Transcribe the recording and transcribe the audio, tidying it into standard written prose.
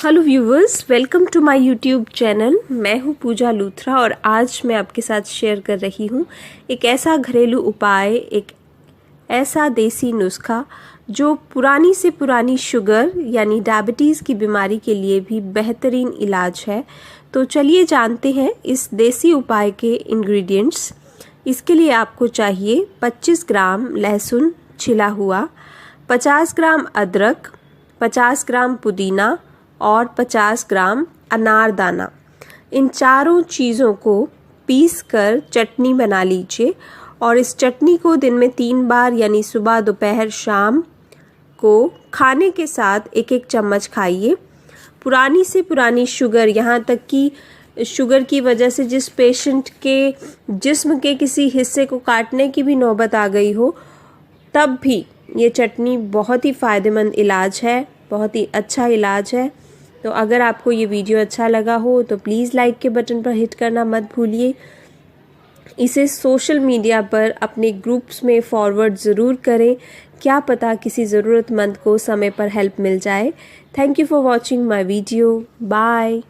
Hello viewers, welcome to my YouTube channel. मैं हूं पूजा लूथरा और आज मैं आपके साथ शेयर कर रही हूं एक ऐसा घरेलू उपाय, एक ऐसा देसी नुस्खा जो पुरानी से पुरानी शुगर यानी डायबिटीज़ की बीमारी के लिए भी बेहतरीन इलाज है। तो चलिए जानते हैं इस देसी उपाय के इंग्रेडिएंट्स। इसके लिए आपको चाहिए 25 ग्राम लहसुन छिला हुआ, 50 ग्राम अदरक, 50 ग्राम पुदीना और 50 ग्राम अनारदाना। इन चारों चीज़ों को पीस कर चटनी बना लीजिए और इस चटनी को दिन में 3 बार यानी सुबह, दोपहर, शाम को खाने के साथ एक एक चम्मच खाइए। पुरानी से पुरानी शुगर, यहाँ तक कि शुगर की वजह से जिस पेशेंट के जिस्म के किसी हिस्से को काटने की भी नौबत आ गई हो, तब भी ये चटनी बहुत ही फ़ायदेमंद इलाज है, बहुत ही अच्छा इलाज है। तो अगर आपको ये वीडियो अच्छा लगा हो तो प्लीज़ लाइक के बटन पर हिट करना मत भूलिए। इसे सोशल मीडिया पर अपने ग्रुप्स में फॉरवर्ड ज़रूर करें, क्या पता किसी ज़रूरतमंद को समय पर हेल्प मिल जाए। Thank you for watching my video. Bye.